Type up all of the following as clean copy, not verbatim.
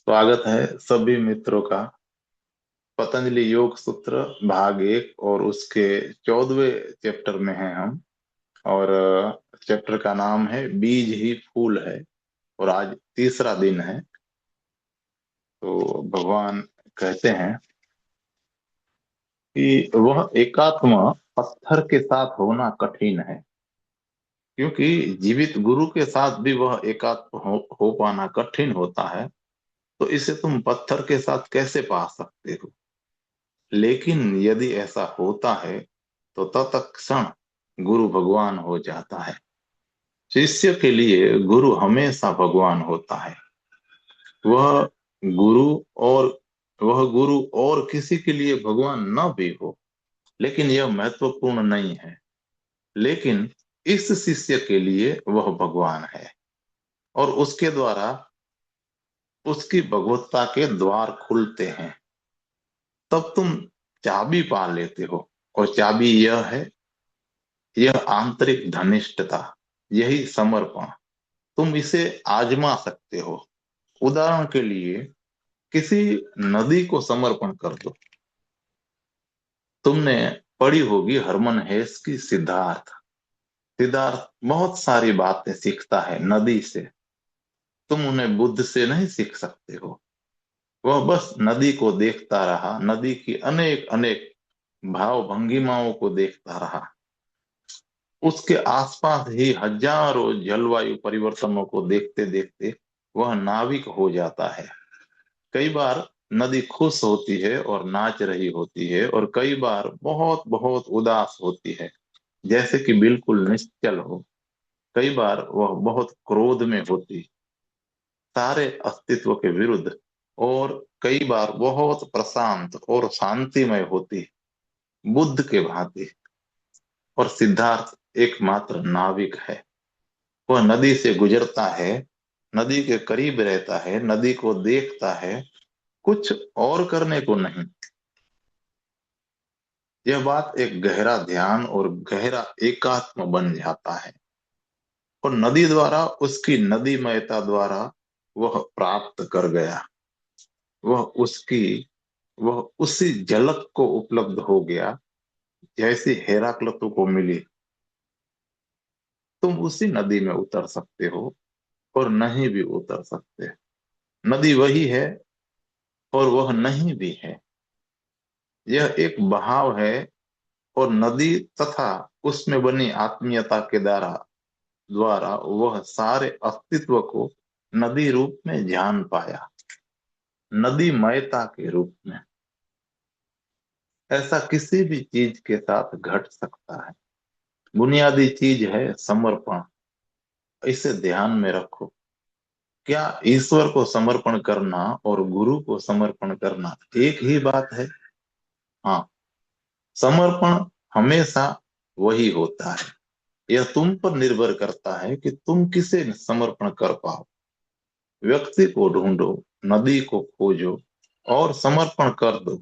स्वागत है सभी मित्रों का। पतंजलि योग सूत्र भाग 1 और उसके 14वें चैप्टर में हैं हम। और चैप्टर का नाम है बीज ही फूल है। और आज तीसरा दिन है। तो भगवान कहते हैं कि वह एकात्मा पत्थर के साथ होना कठिन है, क्योंकि जीवित गुरु के साथ भी वह एकात्म हो पाना कठिन होता है। तो इसे तुम पत्थर के साथ कैसे पा सकते हो? लेकिन यदि ऐसा होता है तो तत्क्षण गुरु भगवान हो जाता है। शिष्य के लिए गुरु हमेशा भगवान होता है। वह गुरु और वह गुरु और किसी के लिए भगवान न भी हो, लेकिन यह महत्वपूर्ण नहीं है। लेकिन इस शिष्य के लिए वह भगवान है और उसके द्वारा उसकी भगवत्ता के द्वार खुलते हैं। तब तुम चाबी पा लेते हो। और चाबी यह है, यह आंतरिक धनिष्ठता, यही समर्पण। तुम इसे आजमा सकते हो। उदाहरण के लिए, किसी नदी को समर्पण कर दो। तुमने पढ़ी होगी हरमन हेस की सिद्धार्थ। सिद्धार्थ बहुत सारी बातें सीखता है नदी से। तुम उन्हें बुद्ध से नहीं सीख सकते हो। वह बस नदी को देखता रहा, नदी की अनेक अनेक भाव भंगिमाओं को देखता रहा। उसके आसपास ही हजारों जलवायु परिवर्तनों को देखते देखते वह नाविक हो जाता है। कई बार नदी खुश होती है और नाच रही होती है, और कई बार बहुत बहुत उदास होती है, जैसे कि बिल्कुल निश्चल हो। कई बार वह बहुत क्रोध में होती, सारे अस्तित्व के विरुद्ध। और कई बार बहुत प्रशांत और शांतिमय होती, बुद्ध के भांति। और सिद्धार्थ एकमात्र नाविक है। वह नदी से गुजरता है, नदी के करीब रहता है, नदी को देखता है, कुछ और करने को नहीं। यह बात एक गहरा ध्यान और गहरा एकात्म बन जाता है। और नदी द्वारा, उसकी नदीमयता द्वारा वह प्राप्त कर गया। वह उसकी वह उसी झलक को उपलब्ध हो गया जैसी हेराक्लतु को मिली। तुम उसी नदी में उतर सकते हो और नहीं भी उतर सकते। नदी वही है और वह नहीं भी है। यह एक बहाव है। और नदी तथा उसमें बनी आत्मीयता के द्वारा द्वारा वह सारे अस्तित्व को नदी रूप में जान पाया, नदीमयता के रूप में। ऐसा किसी भी चीज के साथ घट सकता है। बुनियादी चीज है समर्पण। इसे ध्यान में रखो। क्या ईश्वर को समर्पण करना और गुरु को समर्पण करना एक ही बात है? हाँ, समर्पण हमेशा वही होता है। यह तुम पर निर्भर करता है कि तुम किसे समर्पण कर पाओ। व्यक्ति को ढूंढो, नदी को खोजो और समर्पण कर दो।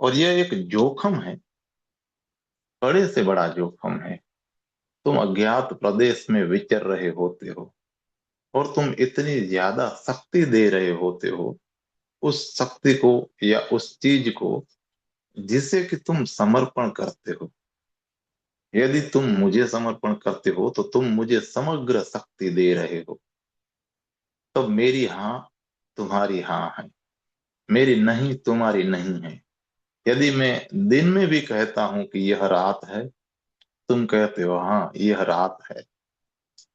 और यह एक जोखिम है, बड़े से बड़ा जोखिम है। तुम अज्ञात प्रदेश में विचर रहे होते हो और तुम इतनी ज्यादा शक्ति दे रहे होते हो उस शक्ति को या उस चीज को जिसे कि तुम समर्पण करते हो। यदि तुम मुझे समर्पण करते हो तो तुम मुझे समग्र शक्ति दे रहे हो। तो मेरी हाँ तुम्हारी हाँ है, मेरी नहीं तुम्हारी नहीं है। यदि मैं दिन में भी कहता हूं कि यह रात है, तुम कहते हो हाँ यह रात है।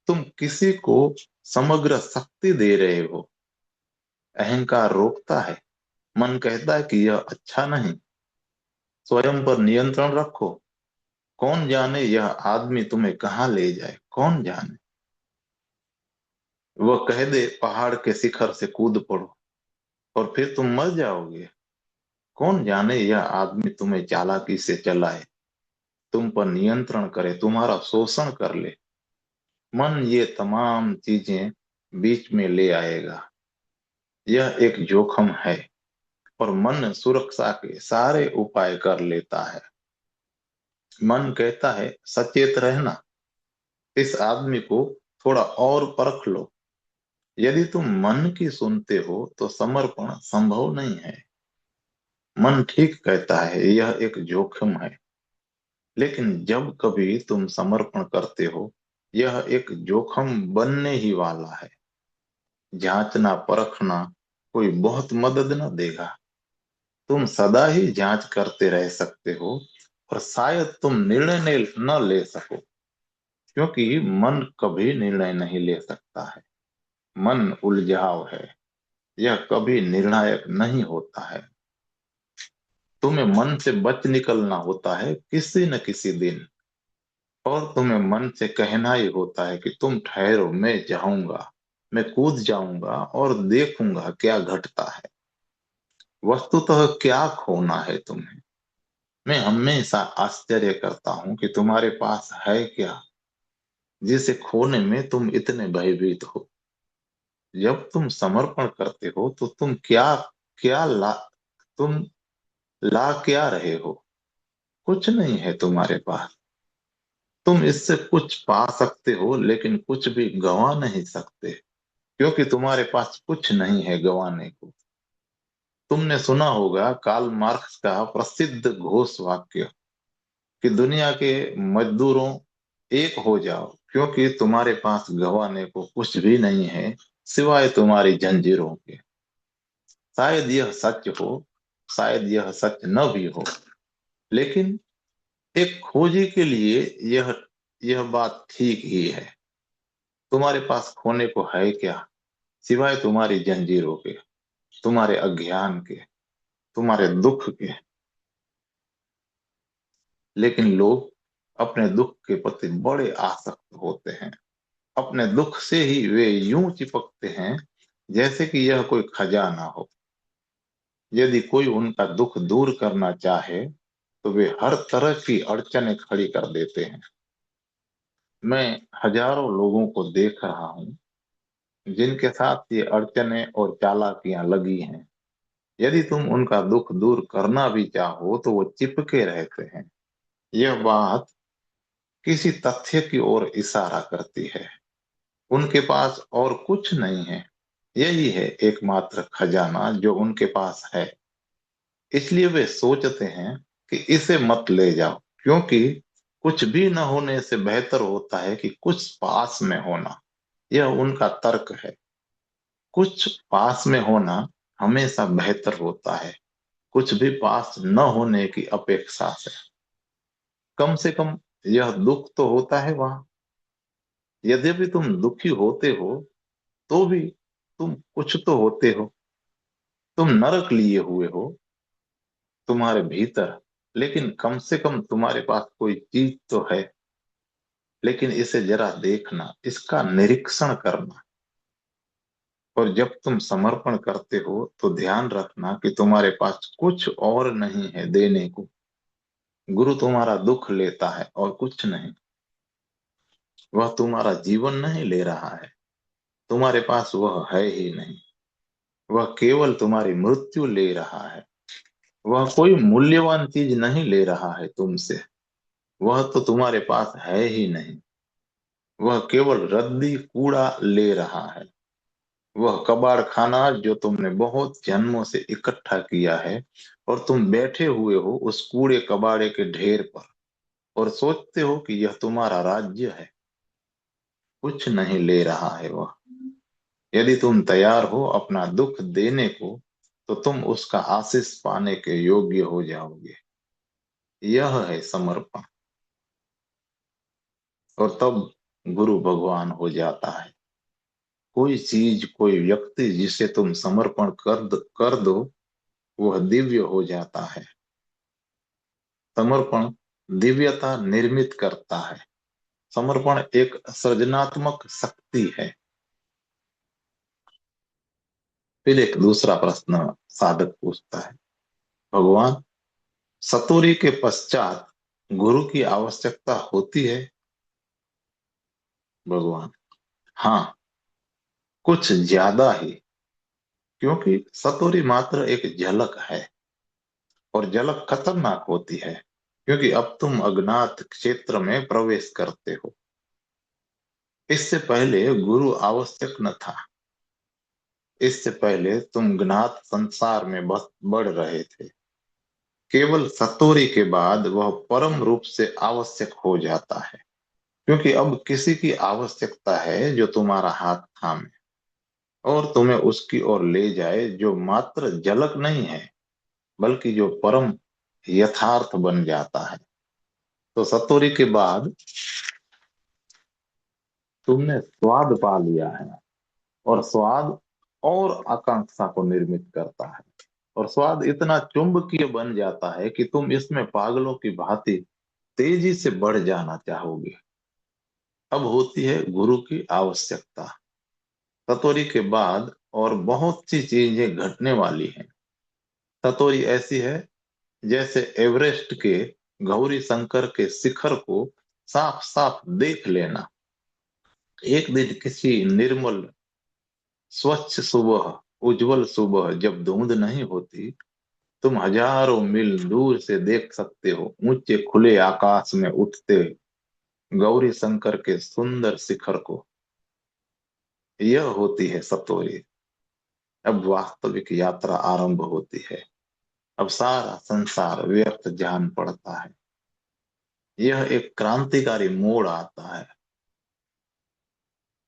तुम किसी को समग्र शक्ति दे रहे हो। अहंकार रोकता है, मन कहता है कि यह अच्छा नहीं। स्वयं पर नियंत्रण रखो। कौन जाने यह आदमी तुम्हें कहाँ ले जाए, कौन जाने। वह कह दे पहाड़ के शिखर से कूद पड़ो और फिर तुम मर जाओगे। कौन जाने यह आदमी तुम्हें चालाकी से चलाए, तुम पर नियंत्रण करे, तुम्हारा शोषण कर ले। मन ये तमाम चीजें बीच में ले आएगा। यह एक जोखिम है। और मन सुरक्षा के सारे उपाय कर लेता है। मन कहता है सचेत रहना, इस आदमी को थोड़ा और परख लो। यदि तुम मन की सुनते हो तो समर्पण संभव नहीं है। मन ठीक कहता है, यह एक जोखिम है। लेकिन जब कभी तुम समर्पण करते हो, यह एक जोखिम बनने ही वाला है। जांचना परखना कोई बहुत मदद न देगा। तुम सदा ही जांच करते रह सकते हो, और शायद तुम निर्णय न ले सको, क्योंकि मन कभी निर्णय नहीं ले सकता है। मन उलझाव है, यह कभी निर्णायक नहीं होता है। तुम्हें मन से बच निकलना होता है किसी न किसी दिन, और तुम्हें मन से कहना ही होता है कि तुम ठहरो, मैं जाऊंगा, मैं कूद जाऊंगा और देखूंगा क्या घटता है। वस्तुतः क्या खोना है तुम्हें? मैं हमेशा आश्चर्य करता हूं कि तुम्हारे पास है क्या, जिसे खोने में तुम इतने भयभीत हो। जब तुम समर्पण करते हो तो क्या तुम ला क्या रहे हो? कुछ नहीं है तुम्हारे पास। तुम इससे कुछ पा सकते हो, लेकिन कुछ भी गंवा नहीं सकते, क्योंकि तुम्हारे पास कुछ नहीं है गंवाने को। तुमने सुना होगा कार्ल मार्क्स का प्रसिद्ध घोष वाक्य कि दुनिया के मजदूरों, एक हो जाओ, क्योंकि तुम्हारे पास गंवाने को कुछ भी नहीं है सिवाय तुम्हारी जंजीरों के। शायद यह सच हो, शायद यह सच न भी हो, लेकिन एक खोजी के लिए यह बात ठीक ही है। तुम्हारे पास खोने को है क्या, सिवाय तुम्हारी जंजीरों के, तुम्हारे अज्ञान के, तुम्हारे दुख के? लेकिन लोग अपने दुख के प्रति बड़े आसक्त होते हैं। अपने दुख से ही वे यूं चिपकते हैं जैसे कि यह कोई खजाना हो। यदि कोई उनका दुख दूर करना चाहे तो वे हर तरह की अड़चनें खड़ी कर देते हैं। मैं हजारों लोगों को देख रहा हूं जिनके साथ ये अड़चनें और चालाकियां लगी हैं। यदि तुम उनका दुख दूर करना भी चाहो तो वो चिपके रहते हैं। यह बात किसी तथ्य की ओर इशारा करती है। उनके पास और कुछ नहीं है। यही है एकमात्र खजाना जो उनके पास है। इसलिए वे सोचते हैं कि इसे मत ले जाओ, क्योंकि कुछ भी न होने से बेहतर होता है कि कुछ पास में होना। यह उनका तर्क है। कुछ पास में होना हमेशा बेहतर होता है, कुछ भी पास न होने की अपेक्षा से। कम से कम यह दुख तो होता है वहां। यद्यपि तुम दुखी होते हो, तो भी तुम कुछ तो होते हो। तुम नरक लिए हुए हो तुम्हारे भीतर, लेकिन कम से कम तुम्हारे पास कोई चीज तो है। लेकिन इसे जरा देखना, इसका निरीक्षण करना। और जब तुम समर्पण करते हो तो ध्यान रखना कि तुम्हारे पास कुछ और नहीं है देने को। गुरु तुम्हारा दुख लेता है और कुछ नहीं। वह तुम्हारा जीवन नहीं ले रहा है, तुम्हारे पास वह है ही नहीं। वह केवल तुम्हारी मृत्यु ले रहा है। वह कोई मूल्यवान चीज नहीं ले रहा है तुमसे। वह तो तुम्हारे पास है ही नहीं। वह केवल रद्दी कूड़ा ले रहा है। वह कबाड़ खाना जो तुमने बहुत जन्मों से इकट्ठा किया है, और तुम बैठे हुए हो उस कूड़े कबाड़े के ढेर पर और सोचते हो कि यह तुम्हारा राज्य है। कुछ नहीं ले रहा है वह। यदि तुम तैयार हो अपना दुख देने को, तो तुम उसका आशीष पाने के योग्य हो जाओगे। यह है समर्पण। और तब गुरु भगवान हो जाता है। कोई चीज, कोई व्यक्ति जिसे तुम समर्पण कर दो, वह दिव्य हो जाता है। समर्पण दिव्यता निर्मित करता है। समर्पण एक सृजनात्मक शक्ति है। फिर एक दूसरा प्रश्न साधक पूछता है, भगवान, सतोरी के पश्चात गुरु की आवश्यकता होती है? भगवान, हाँ, कुछ ज्यादा ही। क्योंकि सतोरी मात्र एक झलक है, और झलक खतरनाक होती है, क्योंकि अब तुम अज्ञात क्षेत्र में प्रवेश करते हो। इससे पहले गुरु आवश्यक न था। इससे पहले तुम ज्ञात संसार में बस बढ़ रहे थे। केवल सतोरी के बाद वह परम रूप से आवश्यक हो जाता है, क्योंकि अब किसी की आवश्यकता है जो तुम्हारा हाथ थामे और तुम्हें उसकी ओर ले जाए, जो मात्र झलक नहीं है बल्कि जो परम यथार्थ बन जाता है। तो सतोरी के बाद तुमने स्वाद पा लिया है, और स्वाद और आकांक्षा को निर्मित करता है, और स्वाद इतना चुंबकीय बन जाता है कि तुम इसमें पागलों की भांति तेजी से बढ़ जाना चाहोगे। अब होती है गुरु की आवश्यकता। सतोरी के बाद और बहुत सी चीजें घटने वाली हैं। सतोरी ऐसी है जैसे एवरेस्ट के गौरी शंकर के शिखर को साफ साफ देख लेना। एक दिन किसी निर्मल स्वच्छ सुबह, उज्जवल सुबह, जब धुंध नहीं होती, तुम हजारों मील दूर से देख सकते हो ऊंचे खुले आकाश में उठते गौरी शंकर के सुंदर शिखर को। यह होती है सतोरी। अब वास्तविक यात्रा आरंभ होती है। अब सारा संसार व्यर्थ जान पड़ता है। यह एक क्रांतिकारी मोड़ आता है।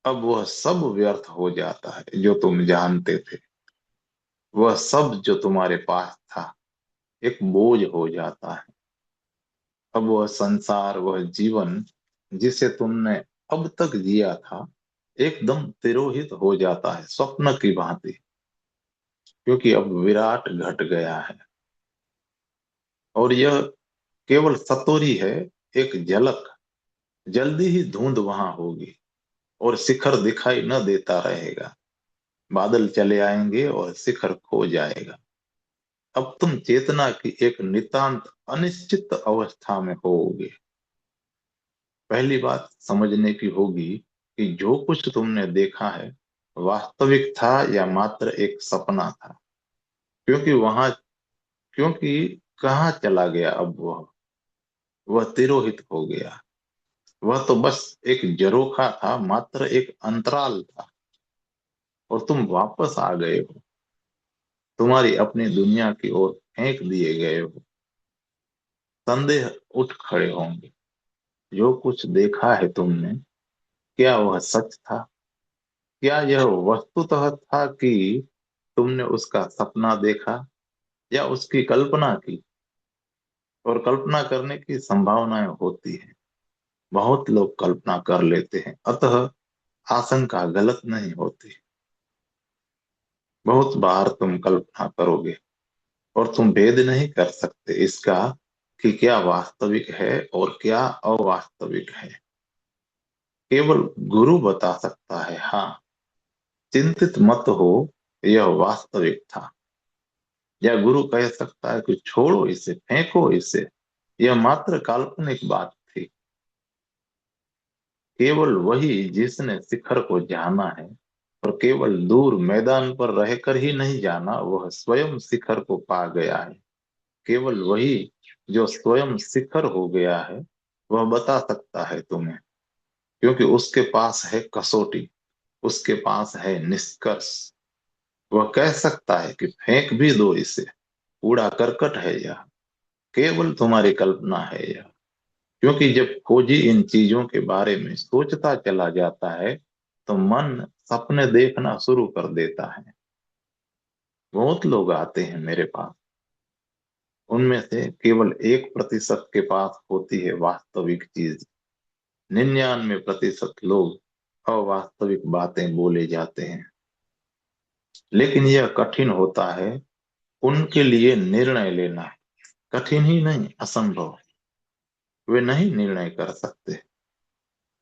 अब वह सब व्यर्थ हो जाता है जो तुम जानते थे। वह सब जो तुम्हारे पास था एक बोझ हो जाता है। अब वह संसार, वह जीवन जिसे तुमने अब तक जिया था, एकदम तिरोहित हो जाता है स्वप्न की भांति, क्योंकि अब विराट घट गया है। और यह केवल सतोरी है, एक झलक। जल्दी ही धुंध वहां होगी और शिखर दिखाई न देता रहेगा। बादल चले आएंगे और शिखर खो जाएगा। अब तुम चेतना की एक नितांत अनिश्चित अवस्था में होोगे। पहली बात समझने की होगी कि जो कुछ तुमने देखा है वास्तविक था या मात्र एक सपना था। क्योंकि वहां क्योंकि कहाँ चला गया अब वह तिरोहित हो गया। वह तो बस एक जरोखा था, मात्र एक अंतराल था, और तुम वापस आ गए हो, तुम्हारी अपनी दुनिया की ओर फेंक दिए गए हो। संदेह उठ खड़े होंगे। जो कुछ देखा है तुमने, क्या वह सच था? क्या यह वस्तुतः था कि तुमने उसका सपना देखा या उसकी कल्पना की? और कल्पना करने की संभावनाएं होती है। बहुत लोग कल्पना कर लेते हैं, अतः आशंका गलत नहीं होती। बहुत बार तुम कल्पना करोगे और तुम भेद नहीं कर सकते इसका कि क्या वास्तविक है और क्या अवास्तविक है। केवल गुरु बता सकता है, हाँ, चिंतित मत हो, यह वास्तविक था। या गुरु कह सकता है कि छोड़ो इसे, फेंको इसे, यह मात्र काल्पनिक बात थी। केवल वही जिसने शिखर को जाना है, और केवल दूर मैदान पर रहकर ही नहीं जाना, वह स्वयं शिखर को पा गया है। केवल वही जो स्वयं शिखर हो गया है वह बता सकता है तुम्हें, क्योंकि उसके पास है कसौटी, उसके पास है निष्कर्ष। वह कह सकता है कि फेंक भी दो इसे, कूड़ा करकट है यह, केवल तुम्हारी कल्पना है यह। क्योंकि जब खोजी इन चीजों के बारे में सोचता चला जाता है तो मन सपने देखना शुरू कर देता है। बहुत लोग आते हैं मेरे पास, उनमें से केवल 1% के पास होती है वास्तविक चीज। 99% लोग अवास्तविक बातें बोले जाते हैं। लेकिन यह कठिन होता है उनके लिए निर्णय लेना। कठिन ही नहीं, असंभव। वे नहीं निर्णय कर सकते।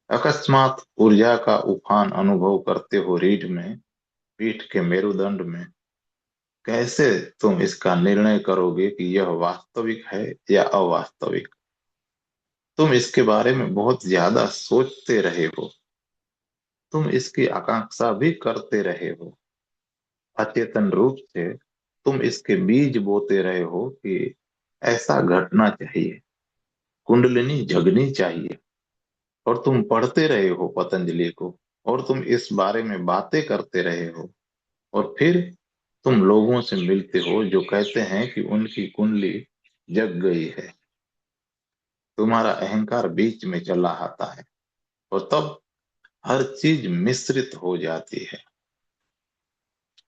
अकस्मात ऊर्जा का उफान अनुभव करते हो रीढ़ में, पीठ के मेरुदंड में। कैसे तुम इसका निर्णय करोगे कि यह वास्तविक है या अवास्तविक? तुम इसके बारे में बहुत ज्यादा सोचते रहे हो, तुम इसकी आकांक्षा भी करते रहे हो। अचेतन रूप से तुम इसके बीज बोते रहे हो कि ऐसा घटना चाहिए, कुंडलिनी जगनी चाहिए। और तुम पढ़ते रहे हो पतंजलि को, और तुम इस बारे में बातें करते रहे हो। और फिर तुम लोगों से मिलते हो जो कहते हैं कि उनकी कुंडली जग गई है। तुम्हारा अहंकार बीच में चला आता है और तब हर चीज मिश्रित हो जाती है।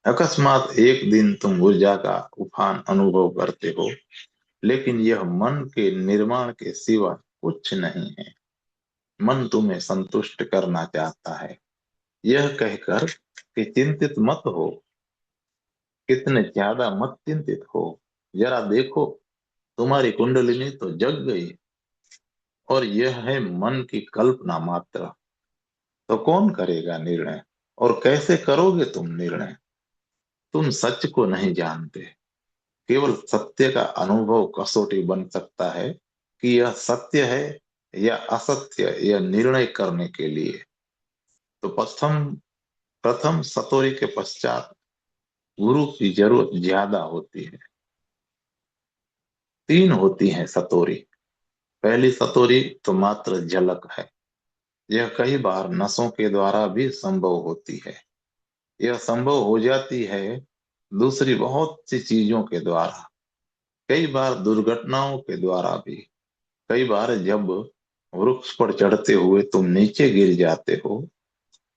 अकस्मात एक दिन तुम ऊर्जा का उफान अनुभव करते हो, लेकिन यह मन के निर्माण के सिवा कुछ नहीं है। मन तुम्हें संतुष्ट करना चाहता है, यह कहकर कि चिंतित मत हो, कितने ज्यादा मत चिंतित हो, जरा देखो तुम्हारी कुंडलिनी तो जग गई। और यह है मन की कल्पना मात्र। तो कौन करेगा निर्णय, और कैसे करोगे तुम निर्णय? तुम सच को नहीं जानते। केवल सत्य का अनुभव कसौटी बन सकता है कि यह सत्य है या असत्य, यह निर्णय करने के लिए। तो प्रथम प्रथम सतोरी के पश्चात गुरु की जरूरत ज्यादा होती है। तीन होती है सतोरी। पहली सतोरी तो मात्र झलक है। यह कई बार नसों के द्वारा भी संभव होती है। यह संभव हो जाती है दूसरी बहुत सी चीजों के द्वारा, कई बार दुर्घटनाओं के द्वारा भी। कई बार जब वृक्ष पर चढ़ते हुए तुम नीचे गिर जाते हो,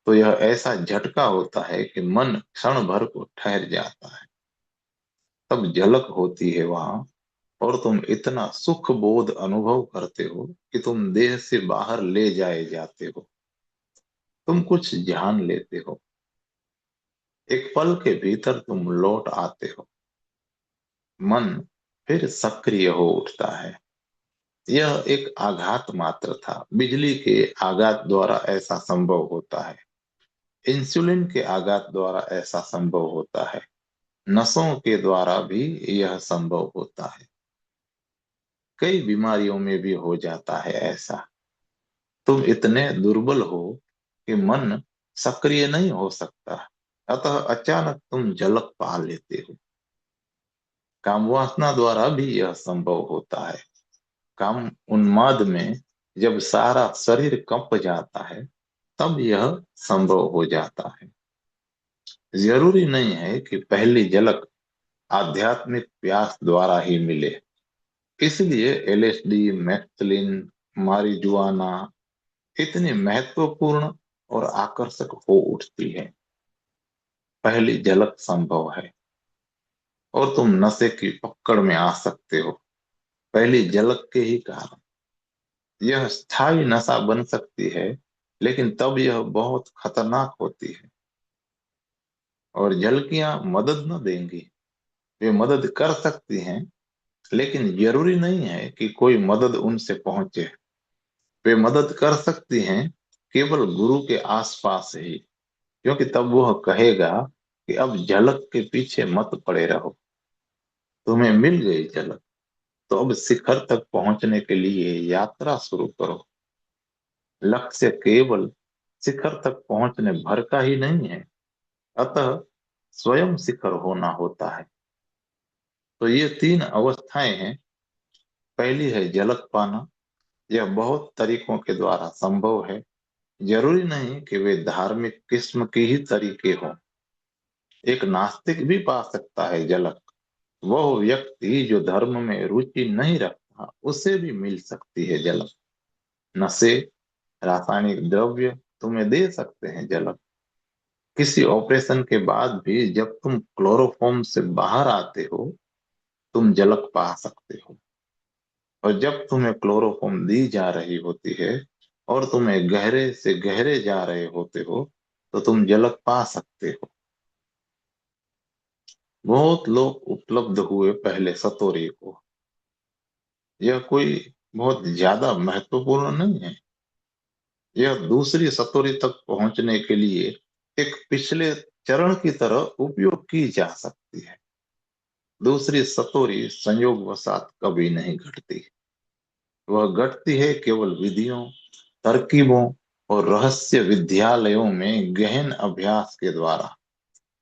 तो यह ऐसा झटका होता है कि मन क्षण भर को ठहर जाता है। तब झलक होती है वहां, और तुम इतना सुख बोध अनुभव करते हो कि तुम देह से बाहर ले जाए जाते हो। तुम कुछ जान लेते हो। एक पल के भीतर तुम लौट आते हो। मन फिर सक्रिय हो उठता है। यह एक आघात मात्र था। बिजली के आघात द्वारा ऐसा संभव होता है। इंसुलिन के आघात द्वारा ऐसा संभव होता है। नसों के द्वारा भी यह संभव होता है। कई बीमारियों में भी हो जाता है ऐसा। तुम इतने दुर्बल हो कि मन सक्रिय नहीं हो सकता, अतः अचानक तुम झलक पा लेते हो। काम वासना द्वारा भी यह संभव होता है। काम उन्माद में जब सारा शरीर कंप जाता है, तब यह संभव हो जाता है। जरूरी नहीं है कि पहली झलक आध्यात्मिक प्यास द्वारा ही मिले। इसलिए एलएसडी, मैथलिन, मारिजुआना इतनी महत्वपूर्ण और आकर्षक हो उठती है। पहली झलक संभव है और तुम नशे की पकड़ में आ सकते हो, पहली झलक के ही कारण। यह स्थायी नशा बन सकती है, लेकिन तब यह बहुत खतरनाक होती है। और झलकियां मदद न देंगी। वे मदद कर सकती हैं, लेकिन जरूरी नहीं है कि कोई मदद उनसे पहुंचे। वे मदद कर सकती हैं केवल गुरु के आसपास ही, क्योंकि तब वह कहेगा कि अब झलक के पीछे मत पड़े रहो। तुम्हें मिल गई झलक, तो अब शिखर तक पहुंचने के लिए यात्रा शुरू करो। लक्ष्य केवल शिखर तक पहुंचने भर का ही नहीं है, अतः स्वयं शिखर होना होता है। तो ये तीन अवस्थाएं हैं। पहली है झलक पाना। यह बहुत तरीकों के द्वारा संभव है। जरूरी नहीं कि वे धार्मिक किस्म के ही तरीके हों। एक नास्तिक भी पा सकता है झलक। वह व्यक्ति जो धर्म में रुचि नहीं रखता, उसे भी मिल सकती है झलक। नशे, रासायनिक द्रव्य तुम्हें दे सकते हैं झलक। किसी ऑपरेशन के बाद भी जब तुम क्लोरोफॉर्म से बाहर आते हो, तुम झलक पा सकते हो। और जब तुम्हें क्लोरोफॉर्म दी जा रही होती है और तुम्हें गहरे से गहरे जा रहे होते हो, तो तुम झलक पा सकते हो। बहुत लोग उपलब्ध हुए पहले सतोरी को। यह कोई बहुत ज्यादा महत्वपूर्ण नहीं है। यह दूसरी सतोरी तक पहुंचने के लिए एक पिछले चरण की तरह उपयोग की जा सकती है। दूसरी सतोरी संयोगवशात कभी नहीं घटती। वह घटती है केवल विधियों, तरकीबों और रहस्य विद्यालयों में गहन अभ्यास के द्वारा,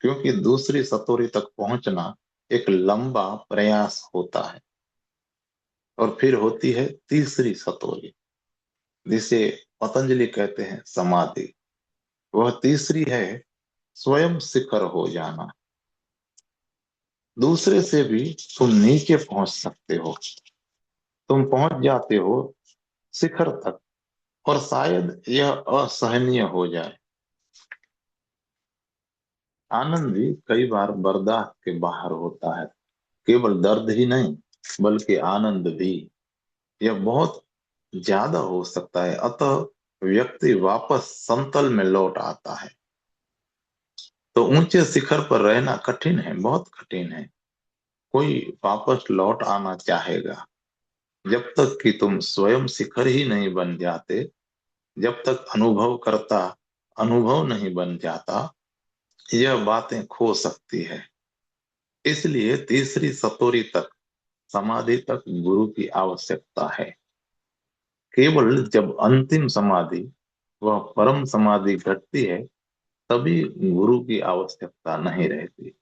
क्योंकि दूसरी सतोरी तक पहुंचना एक लंबा प्रयास होता है। और फिर होती है तीसरी सतोरी, जिसे पतंजलि कहते हैं समाधि। वह तीसरी है स्वयं शिखर हो जाना। दूसरे से भी तुम नीचे पहुंच सकते हो। तुम पहुंच जाते हो शिखर तक, और शायद यह असहनीय हो जाए। आनंद भी कई बार बर्दाश्त के बाहर होता है। केवल दर्द ही नहीं, बल्कि आनंद भी। यह बहुत ज्यादा हो सकता है, अतः व्यक्ति वापस समतल में लौट आता है। तो ऊंचे शिखर पर रहना कठिन है, बहुत कठिन है। कोई वापस लौट आना चाहेगा? जब तक कि तुम स्वयं शिखर ही नहीं बन जाते, जब तक अनुभव करता अनुभव नहीं बन जाता, यह बातें खो सकती है। इसलिए तीसरी सतोरी तक, समाधि तक गुरु की आवश्यकता है। केवल जब अंतिम समाधि, वह परम समाधि घटती है, तभी गुरु की आवश्यकता नहीं रहती।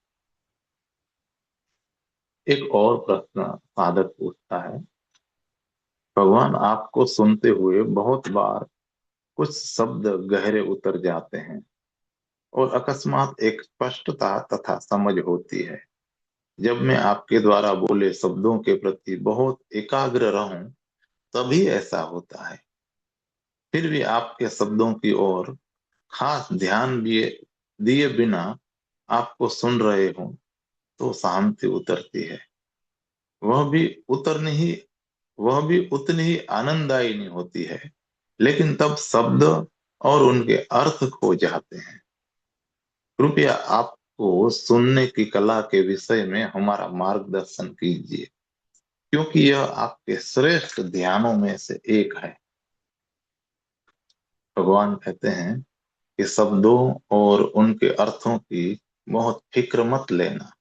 एक और प्रश्न साधक पूछता है, भगवान, आपको सुनते हुए बहुत बार कुछ शब्द गहरे उतर जाते हैं और अकस्मात एक स्पष्टता तथा समझ होती है। जब मैं आपके द्वारा बोले शब्दों के प्रति बहुत एकाग्र रहूं, तभी ऐसा होता है। फिर भी आपके शब्दों की ओर खास ध्यान दिए दिए बिना आपको सुन रहे हो, तो शांति उतरती है। वह भी उतरनी ही वह भी उतनी ही आनंददायी नहीं होती है, लेकिन तब शब्द और उनके अर्थ खो जाते हैं। कृपया आपको सुनने की कला के विषय में हमारा मार्गदर्शन कीजिए, क्योंकि यह आपके श्रेष्ठ ध्यानों में से एक है। भगवान कहते हैं कि शब्दों और उनके अर्थों की बहुत फिक्र मत लेना।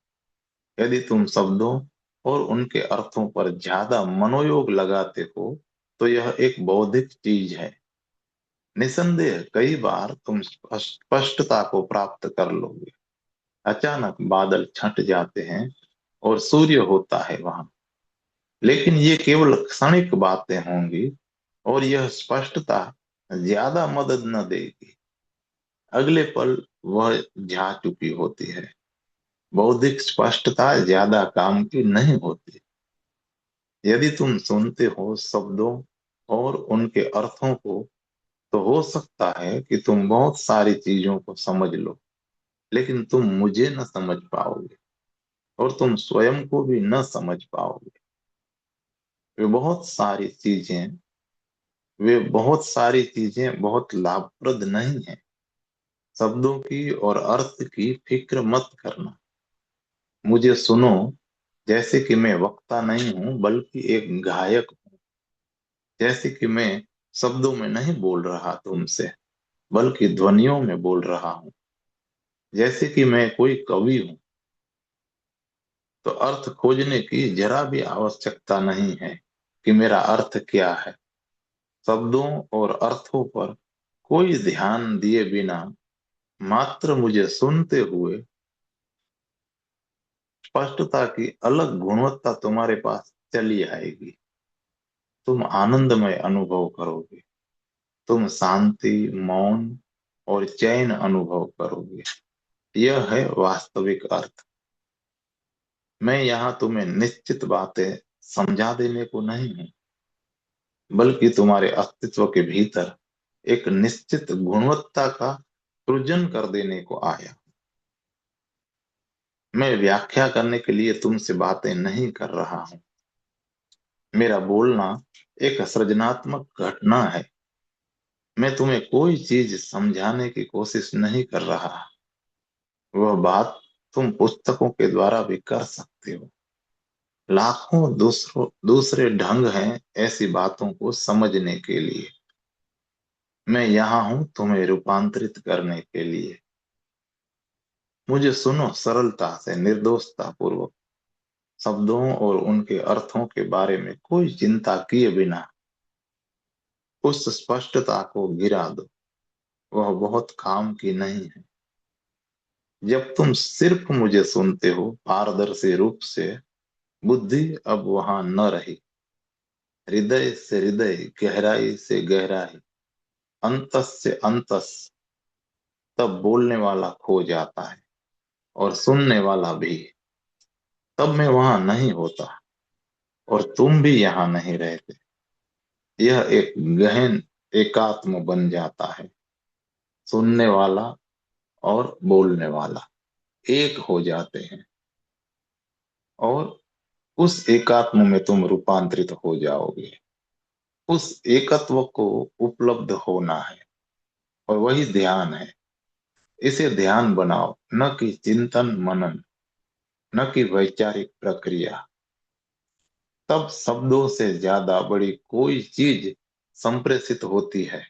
यदि तुम शब्दों और उनके अर्थों पर ज्यादा मनोयोग लगाते हो, तो यह एक बौद्धिक चीज है। निसंदेह कई बार तुम स्पष्टता को प्राप्त कर लोगे। अचानक बादल छंट जाते हैं और सूर्य होता है वहां। लेकिन ये केवल क्षणिक बातें होंगी, और यह स्पष्टता ज्यादा मदद न देगी। अगले पल वह जा चुकी होती है। बौद्धिक स्पष्टता ज्यादा काम की नहीं होती। यदि तुम सुनते हो शब्दों और उनके अर्थों को, तो हो सकता है कि तुम बहुत सारी चीजों को समझ लो, लेकिन तुम मुझे न समझ पाओगे, और तुम स्वयं को भी न समझ पाओगे। वे बहुत सारी चीजें वे बहुत सारी चीजें बहुत लाभप्रद नहीं है। शब्दों की और अर्थ की फिक्र मत करना। मुझे सुनो, जैसे कि मैं वक्ता नहीं हूं, बल्कि एक गायक हूं। जैसे कि मैं शब्दों में नहीं बोल रहा तुमसे, बल्कि ध्वनियों में बोल रहा हूं। जैसे कि मैं कोई कवि हूं, तो अर्थ खोजने की जरा भी आवश्यकता नहीं है कि मेरा अर्थ क्या है। शब्दों और अर्थों पर कोई ध्यान दिए बिना, मात्र मुझे सुनते हुए, स्पष्टता की अलग गुणवत्ता तुम्हारे पास चली आएगी। तुम आनंदमय अनुभव करोगे। तुम शांति, मौन और चैन अनुभव करोगे। यह है वास्तविक अर्थ। मैं यहाँ तुम्हें निश्चित बातें समझा देने को नहीं हूँ, बल्कि तुम्हारे अस्तित्व के भीतर एक निश्चित गुणवत्ता का सृजन कर देने को आया। मैं व्याख्या करने के लिए तुमसे बातें नहीं कर रहा हूँ। मेरा बोलना एक सृजनात्मक घटना है। मैं तुम्हें कोई चीज समझाने की कोशिश नहीं कर रहा। वह बात तुम पुस्तकों के द्वारा भी कर सकते हो। लाखों दूसरे ढंग हैं ऐसी बातों को समझने के लिए। मैं यहाँ हूं तुम्हें रूपांतरित करने के लिए। मुझे सुनो सरलता से, निर्दोषता पूर्वक। शब्दों और उनके अर्थों के बारे में कोई चिंता किए बिना उस स्पष्टता को गिरा दो। वह बहुत काम की नहीं है। जब तुम सिर्फ मुझे सुनते हो पारदर्शी रूप से, बुद्धि अब वहां न रही। हृदय से हृदय, गहराई से गहराई, अंतस से अंतस, तब बोलने वाला खो जाता है और सुनने वाला भी। तब मैं वहां नहीं होता और तुम भी यहाँ नहीं रहते। यह एक गहन एकात्म बन जाता है। सुनने वाला और बोलने वाला एक हो जाते हैं और उस एकात्म में तुम रूपांतरित हो जाओगे। उस एकत्व को उपलब्ध होना है और वही ध्यान है। इसे ध्यान बनाओ, न कि चिंतन मनन, न कि वैचारिक प्रक्रिया। तब शब्दों से ज्यादा बड़ी कोई चीज संप्रेषित होती है।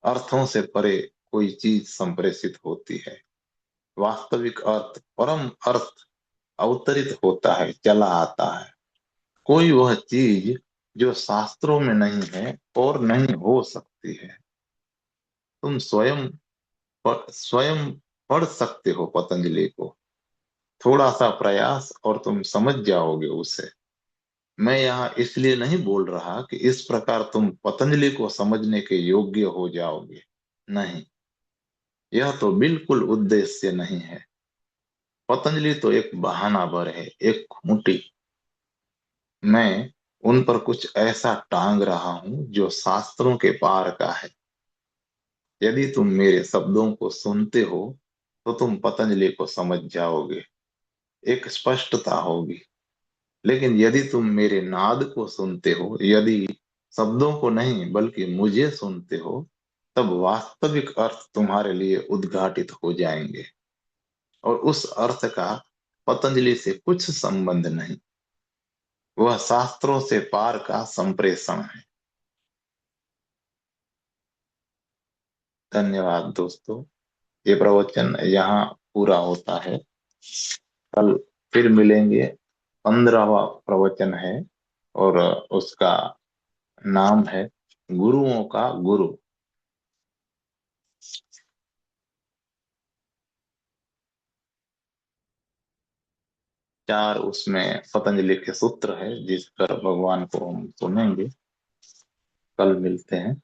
अर्थों से परे कोई चीज संप्रेषित होती है। वास्तविक अर्थ, परम अर्थ अवतरित होता है, चला आता है। कोई वह चीज जो शास्त्रों में नहीं है और नहीं हो सकती है। तुम स्वयं पढ़ सकते हो पतंजलि को। थोड़ा सा प्रयास और तुम समझ जाओगे उसे। मैं यहाँ इसलिए नहीं बोल रहा कि इस प्रकार तुम पतंजलि को समझने के योग्य हो जाओगे। नहीं, यह तो बिल्कुल उद्देश्य नहीं है। पतंजलि तो एक बहाना भर है, एक खूंटी। मैं उन पर कुछ ऐसा टांग रहा हूं जो शास्त्रों के पार का है। यदि तुम मेरे शब्दों को सुनते हो तो तुम पतंजलि को समझ जाओगे, एक स्पष्टता होगी। लेकिन यदि तुम मेरे नाद को सुनते हो, यदि शब्दों को नहीं बल्कि मुझे सुनते हो, तब वास्तविक अर्थ तुम्हारे लिए उद्घाटित हो जाएंगे। और उस अर्थ का पतंजलि से कुछ संबंध नहीं। वह शास्त्रों से पार का संप्रेषण है। धन्यवाद दोस्तों। ये प्रवचन यहाँ पूरा होता है। कल फिर मिलेंगे। 15वां प्रवचन है और उसका नाम है गुरुओं का गुरु। 4 उसमें पतंजलि के सूत्र है जिस पर भगवान को हम सुनेंगे। कल मिलते हैं।